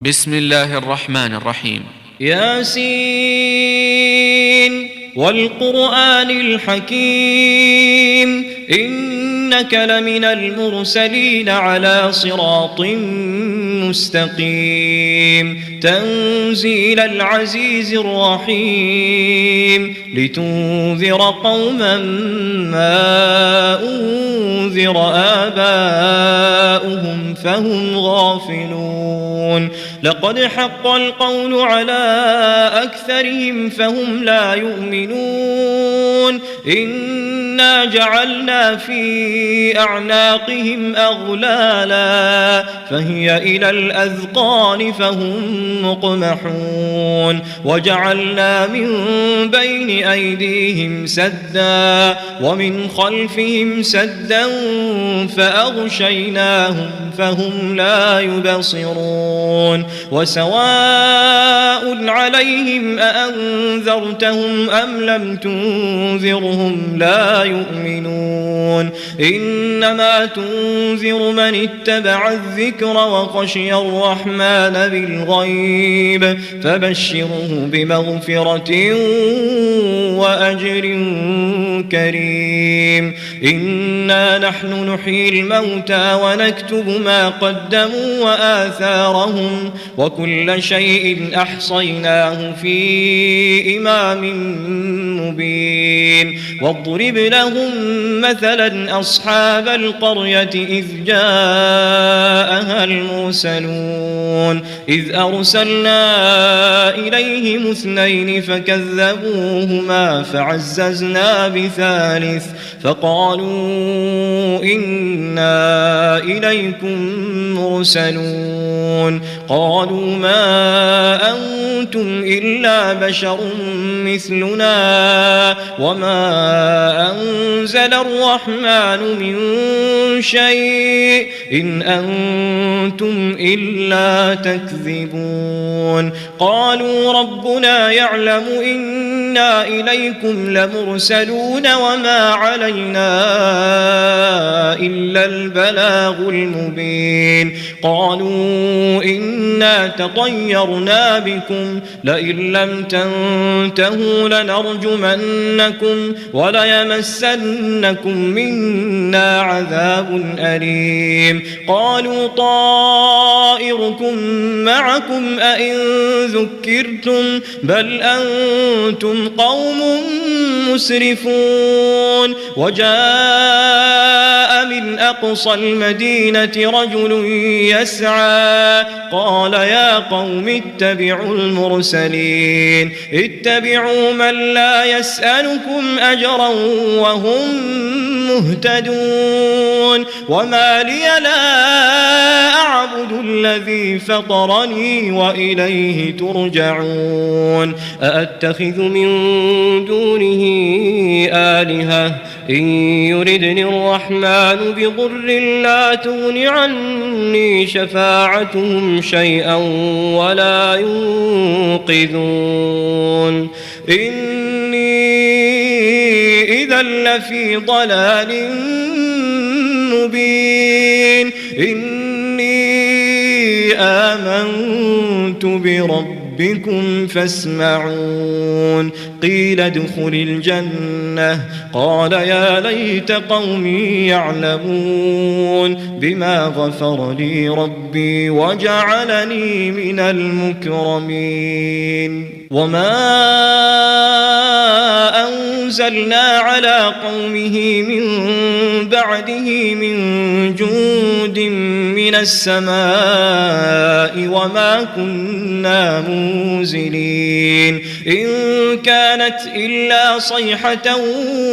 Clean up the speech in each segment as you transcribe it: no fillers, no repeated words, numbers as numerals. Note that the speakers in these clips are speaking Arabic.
بسم الله الرحمن الرحيم. ياسين والقرآن الحكيم إنك لمن المرسلين على صراط مستقيم تنزيل العزيز الرحيم لتنذر قوما ما أنذر آباؤهم فهم غافلون لقد حق القول على أكثرهم فهم لا يؤمنون إنا جعلنا في أعناقهم أغلالا فهي إلى الأذقان فهم مقمحون وجعلنا من بين أيديهم سدا ومن خلفهم سدا فأغشيناهم فهم لا يبصرون وسواء عليهم أأنذرتهم أم لم تنذرهم لا يؤمنون إنما تنذر من اتبع الذكر وخشي الرحمن بالغيب فبشره بمغفرة وأجر كريم إنا نحن نحيي الموتى ونكتب ما قدموا وآثارهم وكل شيء أحصيناه في إمام مبين واضرب لهم مثلا أصحاب القرية إذ جاءها المرسلون إذ أرسلنا إليهم اثنين فكذبوهما فعززنا بثالث فقالوا إنا إليكم مرسلون قالوا ما أنتم إلا بشر مثلنا وما أنزل الرحمن من شيء إن أنتم إلا تكذبون قالوا ربنا يعلم إنا إليكم لمرسلون وما علينا إلا البلاغ المبين قالوا إنا تطيرنا بكم لئن لم تنتهوا لنرجمنكم وليمسنكم منا عذاب أليم قالوا طائركم معكم أئن ذكرتم بل أنتم قوم مسرفون وجاء من أقصى المدينة رجل يسعى قال يا قوم اتبعوا المرسلين اتبعوا من لا يسألكم أجرا وهم مهتدون وما لي لا أعبد الذي فطرني وإليه ترجعون أأتخذ من دونه آلهة إن يردني الرحمن بضر لا تغن عني شفاعتهم شيئا ولا ينقذون إني إذا لفي ضلال مبين إني آمنت بربكم فاسمعون قيل ادخل الجنة قال يا ليت قومي يعلمون بما غفر لي ربي وجعلني من المكرمين وما أنزلنا على قومه من بعده من جند من السماء وما كنا منزلين إن كانت إلا صيحة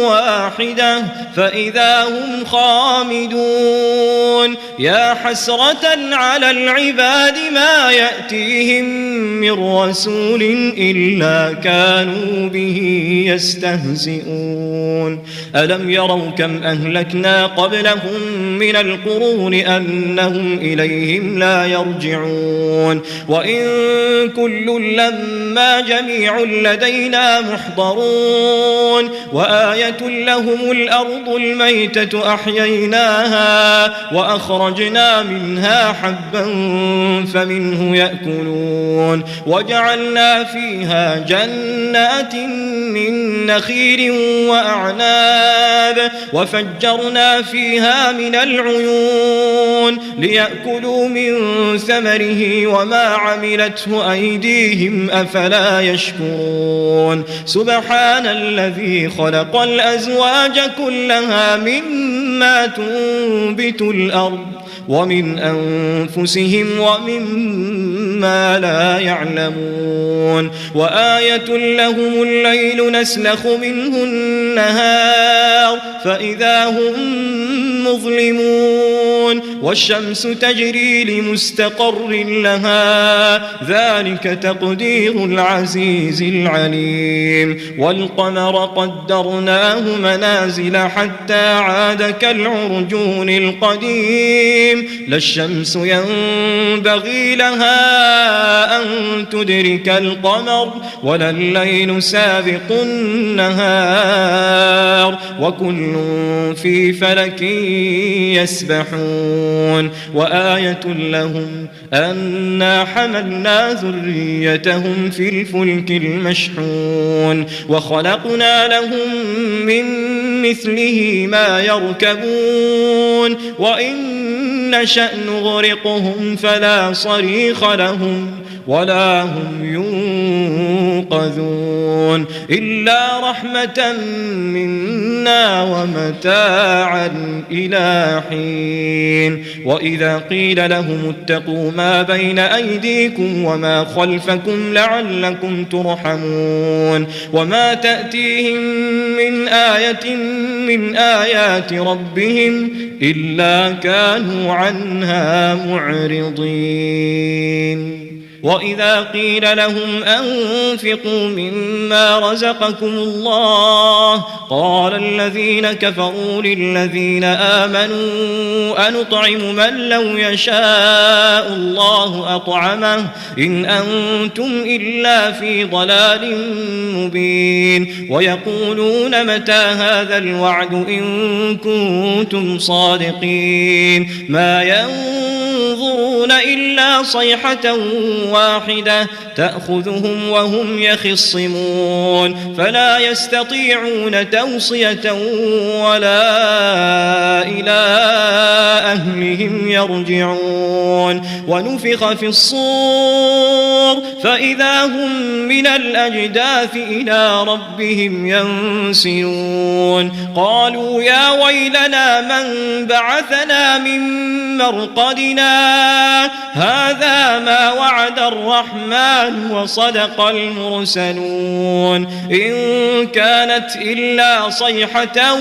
واحدة فإذا هم خامدون يا حسرة على العباد ما يأتيهم من رسول إلا كانوا به يستهزئون ألم يروا كم أهلكنا قبلهم من القرون أنهم فهم إليهم لا يرجعون وإن كل لما جميع لدينا محضرون وآية لهم الأرض الميتة أحييناها وأخرجنا منها حبا فمنه يأكلون وجعلنا فيها جنات من نخيل وأعناب وفجرنا فيها من العيون ليأكلوا من ثمره وما عملته أيديهم أفلا يشكرون سبحان الذي خلق الأزواج كلها مما تنبت الأرض ومن أنفسهم ومما لا يعلمون وآية لهم الليل نسلخ منه النهار فإذا هم مظلمون والشمس تجري لمستقر لها ذلك تقدير العزيز العليم والقمر قدرناه منازل حتى عاد كالعرجون القديم لا الشمس ينبغي لها أن تدرك القمر ولا الليل سابق النهار وكل في فلك يسبحون وآية لهم أنا حملنا ذريتهم في الفلك المشحون وخلقنا لهم من مثله ما يركبون وإن نشأ نغرقهم فلا صريخ لهم ولا هم ينقذون إلا رحمة منا ومتاعا إلى حين وإذا قيل لهم اتقوا ما بين أيديكم وما خلفكم لعلكم ترحمون وما تأتيهم من آية من آيات ربهم إلا كانوا عنها معرضين وإذا قيل لهم أنفقوا مما رزقكم الله قال الذين كفروا للذين آمنوا أنطعم من لو يشاء الله أطعمه إن أنتم إلا في ضلال مبين ويقولون متى هذا الوعد إن كنتم صادقين ما ينظرون إلا صيحة واحدة تأخذهم وهم يخصمون فلا يستطيعون توصية ولا إلى أهلهم يرجعون ونفخ في الصور فإذا هم من الأجداث إلى ربهم ينسلون قالوا يا ويلنا من بعثنا من مرقدنا هذا ما وعد الرحمن وصدق المرسلون إن كانت إلا صيحة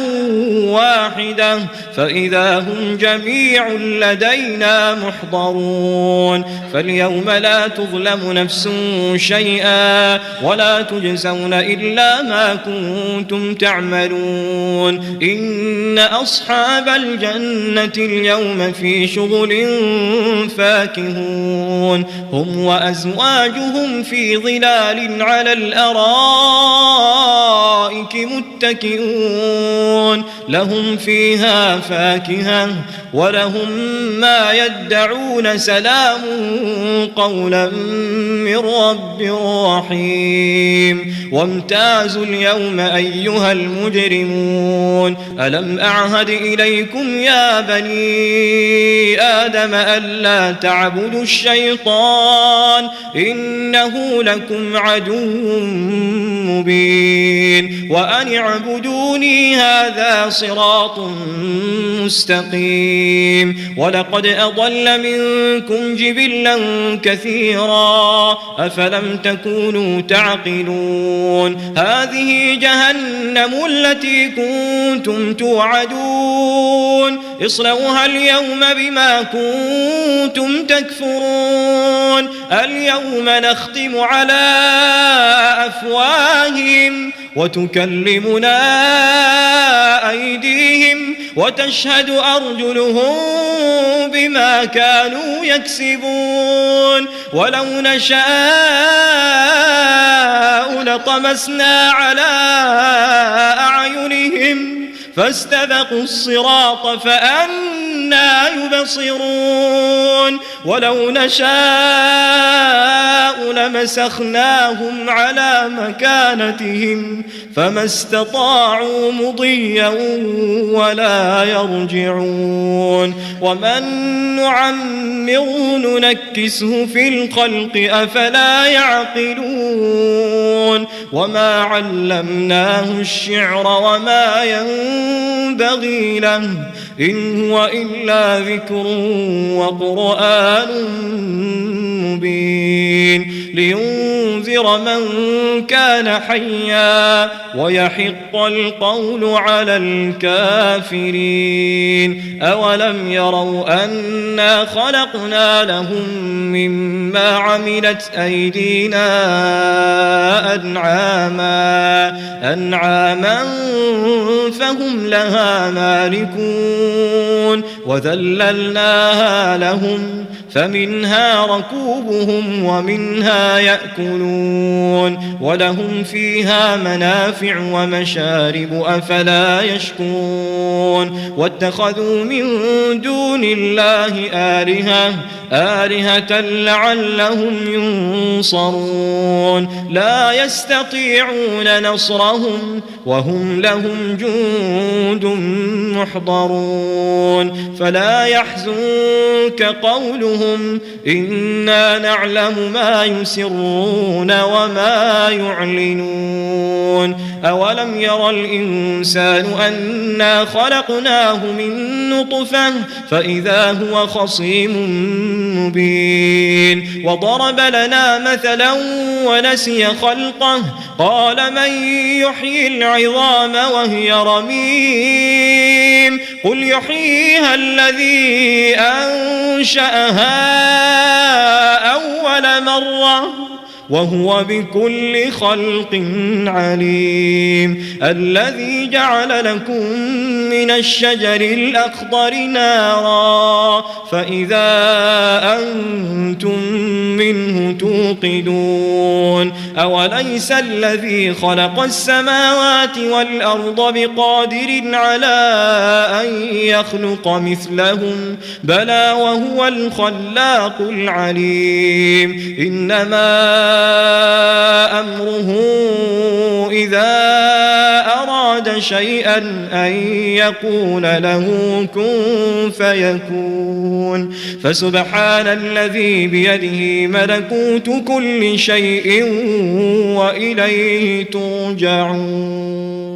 واحدة فإذا هم جميع لدينا محضرون فاليوم لا تظلم نفس شيئا ولا تجزون إلا ما كنتم تعملون إن أصحاب الجنة اليوم في شغل فاكهون هم وأزواجهم في ظلال على الأرائك متكئون لهم فيها فاكهة ولهم ما يدعون سلام قولا من رب رحيم وامتازوا اليوم أيها المجرمون ألم أعهد إليكم يا بني آدم ألا تعبدوا الشيطان إنه لكم عدو مبين وأن اعبدوني هذا صراط مستقيم ولقد أضل منكم جبلا كثيرا أفلم تكونوا تعقلون هذه جهنم التي كنتم توعدون اصلوها اليوم بما كنتم تكفرون اليوم نختم على أفواههم وتكلمنا أيديهم وتشهد أرجلهم بما كانوا يكسبون ولو نشاء لطمسنا على أعينهم فاستبقوا الصراط فأنى يبصرون ولو نشاء لمسخناهم على مكانتهم فما استطاعوا مضيا ولا يرجعون ومن نعمره ننكسه في الخلق أفلا يعقلون وما علمناه الشعر وما ينبغي له إن هو إلا ذكر وقرآن مبين لينذر من كان حيا ويحق القول على الكافرين أولم يروا أنا خلقنا لهم مما عملت أيدينا أنعاما فهم لها مالكون وذللناها لهم فمنها ركوبهم ومنها يأكلون ولهم فيها منافع ومشارب أفلا يشكرون واتخذوا من دون الله آلهة لعلهم ينصرون لا يستطيعون نصرهم وهم لهم جند محضرون فلا يحزنك قولهم إنا نعلم ما يسرون وما يعلنون أولم ير الإنسان أنا خلقناه من نطفة فإذا هو خصيم مبين وضرب لنا مثلا ونسي خلقه قال من يحيي العظام وهي رميم قل يحييها الذي أنشأها أول مرة وهو بكل خلق عليم الذي جعل لكم من الشجر الأخضر نارا فإذا أنتم منه توقدون أوليس الذي خلق السماوات والأرض بقادر على أن يخلق مثلهم بلى وهو الخلاق العليم إنما أمره إذا أراد شيئا أن يقول له كن فيكون فسبحان الذي بيده ملكوت كل شيء وإليه ترجعون.